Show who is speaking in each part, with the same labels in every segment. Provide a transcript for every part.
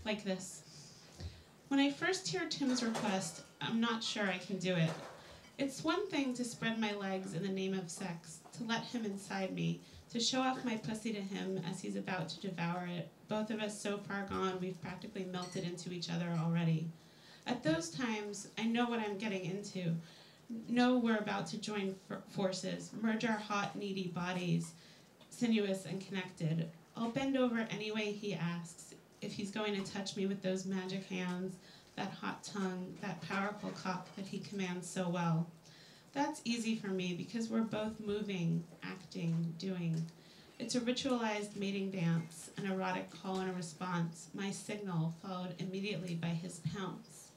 Speaker 1: like this. When I first hear Tim's request, I'm not sure I can do it. It's one thing to spread my legs in the name of sex, to let him inside me, to show off my pussy to him as he's about to devour it, both of us so far gone we've practically melted into each other already. At those times, I know what I'm getting into, know we're about to join forces, merge our hot, needy bodies, sinuous and connected. I'll bend over any way he asks, if he's going to touch me with those magic hands, that hot tongue, that powerful cock that he commands so well. That's easy for me because we're both moving, acting, doing. It's a ritualized mating dance, an erotic call and a response, my signal followed immediately by his pounce.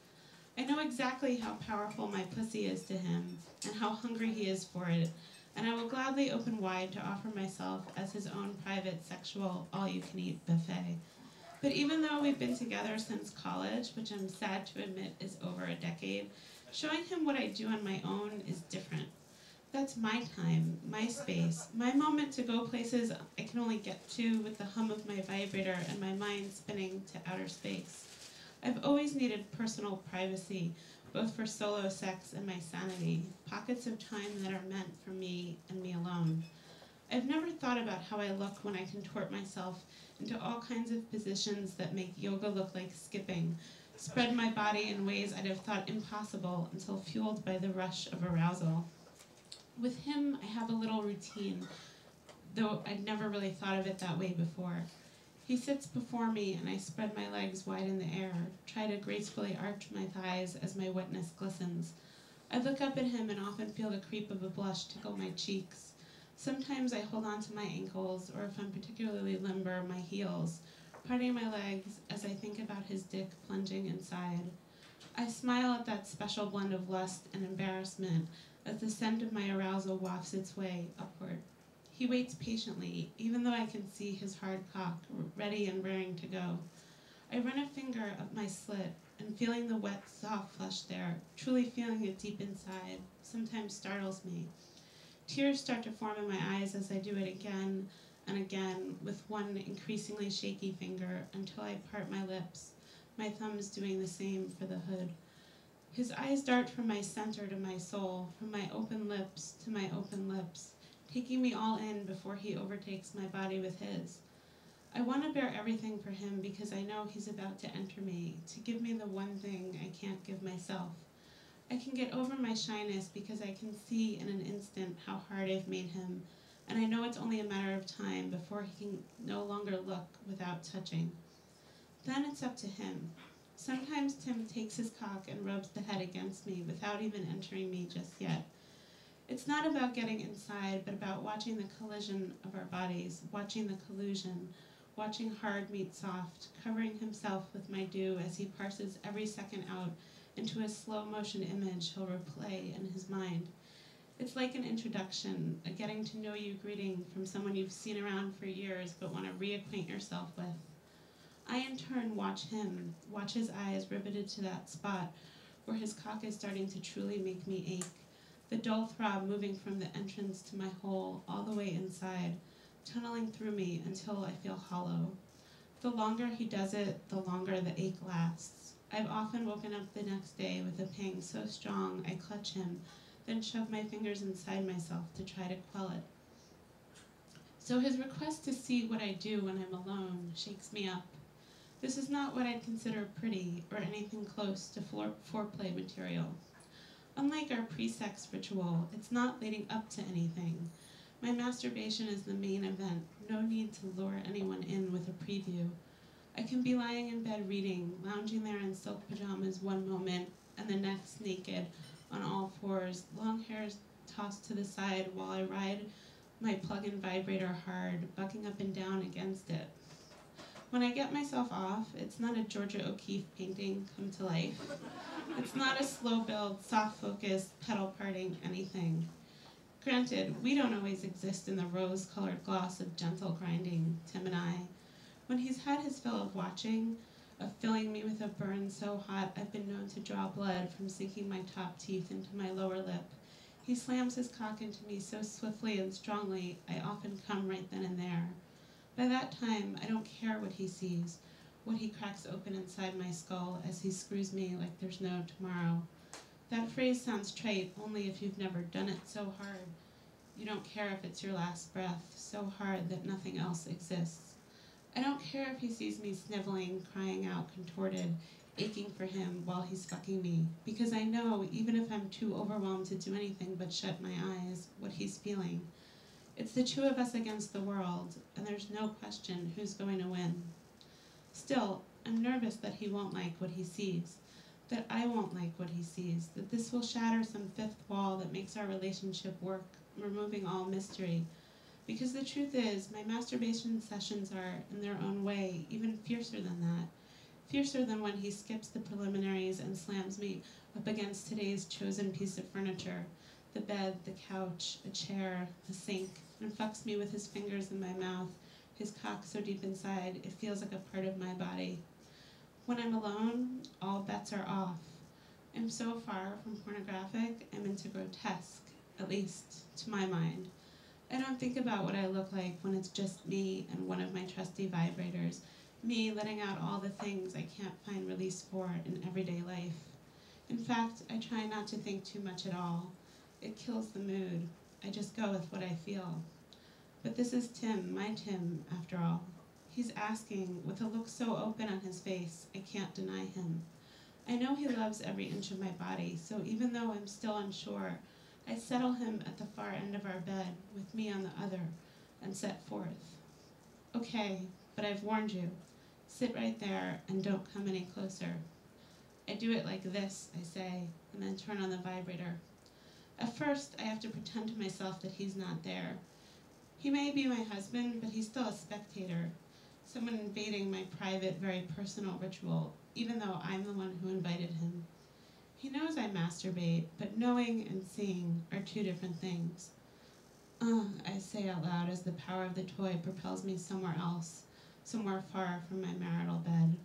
Speaker 1: I know exactly how powerful my pussy is to him and how hungry he is for it, and I will gladly open wide to offer myself as his own private sexual all-you-can-eat buffet. But even though we've been together since college, which I'm sad to admit is over a decade, showing him what I do on my own is different. That's my time, my space, my moment to go places I can only get to with the hum of my vibrator and my mind spinning to outer space. I've always needed personal privacy, both for solo sex and my sanity, pockets of time that are meant for me and me alone. I've never thought about how I look when I contort myself into all kinds of positions that make yoga look like skipping, spread my body in ways I'd have thought impossible until fueled by the rush of arousal. With him, I have a little routine, though I'd never really thought of it that way before. He sits before me and I spread my legs wide in the air, try to gracefully arch my thighs as my wetness glistens. I look up at him and often feel the creep of a blush tickle my cheeks. Sometimes I hold on to my ankles, or if I'm particularly limber, my heels, parting my legs as I think about his dick plunging inside. I smile at that special blend of lust and embarrassment as the scent of my arousal wafts its way upward. He waits patiently, even though I can see his hard cock, ready and raring to go. I run a finger up my slit, and feeling the wet, soft flesh there, truly feeling it deep inside, sometimes startles me. Tears start to form in my eyes as I do it again and again with one increasingly shaky finger until I part my lips, my thumbs doing the same for the hood. His eyes dart from my center to my soul, from my open lips to my open lips, taking me all in before he overtakes my body with his. I want to bear everything for him because I know he's about to enter me, to give me the one thing I can't give myself. I can get over my shyness because I can see in an instant how hard I've made him, and I know it's only a matter of time before he can no longer look without touching. Then it's up to him. Sometimes Tim takes his cock and rubs the head against me without even entering me just yet. It's not about getting inside, but about watching the collision of our bodies, watching the collusion, watching hard meet soft, covering himself with my dew as he parses every second out into a slow-motion image he'll replay in his mind. It's like an introduction, a getting-to-know-you greeting from someone you've seen around for years but want to reacquaint yourself with. I, in turn, watch him, watch his eyes riveted to that spot where his cock is starting to truly make me ache, the dull throb moving from the entrance to my hole all the way inside, tunneling through me until I feel hollow. The longer he does it, the longer the ache lasts. I've often woken up the next day with a pang so strong I clutch him, then shove my fingers inside myself to try to quell it. So his request to see what I do when I'm alone shakes me up. This is not what I'd consider pretty or anything close to foreplay material. Unlike our pre-sex ritual, it's not leading up to anything. My masturbation is the main event, no need to lure anyone in with a preview. I can be lying in bed reading, lounging there in silk pajamas one moment, and the next naked, on all fours, long hairs tossed to the side while I ride my plug-in vibrator hard, bucking up and down against it. When I get myself off, it's not a Georgia O'Keeffe painting come to life. It's not a slow-build, soft-focused, pedal-parting anything. Granted, we don't always exist in the rose-colored gloss of gentle grinding, Tim and I. When he's had his fill of watching, of filling me with a burn so hot I've been known to draw blood from sinking my top teeth into my lower lip, he slams his cock into me so swiftly and strongly I often come right then and there. By that time, I don't care what he sees, what he cracks open inside my skull as he screws me like there's no tomorrow. That phrase sounds trite only if you've never done it so hard. You don't care if it's your last breath, so hard that nothing else exists. I don't care if he sees me sniveling, crying out, contorted, aching for him while he's fucking me, because I know, even if I'm too overwhelmed to do anything but shut my eyes, what he's feeling. It's the two of us against the world, and there's no question who's going to win. Still, I'm nervous that he won't like what he sees, that I won't like what he sees, that this will shatter some fifth wall that makes our relationship work, removing all mystery. Because the truth is, my masturbation sessions are, in their own way, even fiercer than that. Fiercer than when he skips the preliminaries and slams me up against today's chosen piece of furniture, the bed, the couch, a chair, the sink, and fucks me with his fingers in my mouth, his cock so deep inside it feels like a part of my body. When I'm alone, all bets are off. I'm so far from pornographic, I'm into grotesque, at least to my mind. I don't think about what I look like when it's just me and one of my trusty vibrators, me letting out all the things I can't find release for in everyday life. In fact, I try not to think too much at all. It kills the mood. I just go with what I feel. But this is Tim, my Tim, after all. He's asking, with a look so open on his face, I can't deny him. I know he loves every inch of my body, so even though I'm still unsure, I settle him at the far end of our bed, with me on the other, and set forth. Okay, but I've warned you. Sit right there and don't come any closer. I do it like this, I say, and then turn on the vibrator. At first, I have to pretend to myself that he's not there. He may be my husband, but he's still a spectator, someone invading my private, very personal ritual, even though I'm the one who invited him. He knows I masturbate, but knowing and seeing are two different things. I say out loud as the power of the toy propels me somewhere else, somewhere far from my marital bed.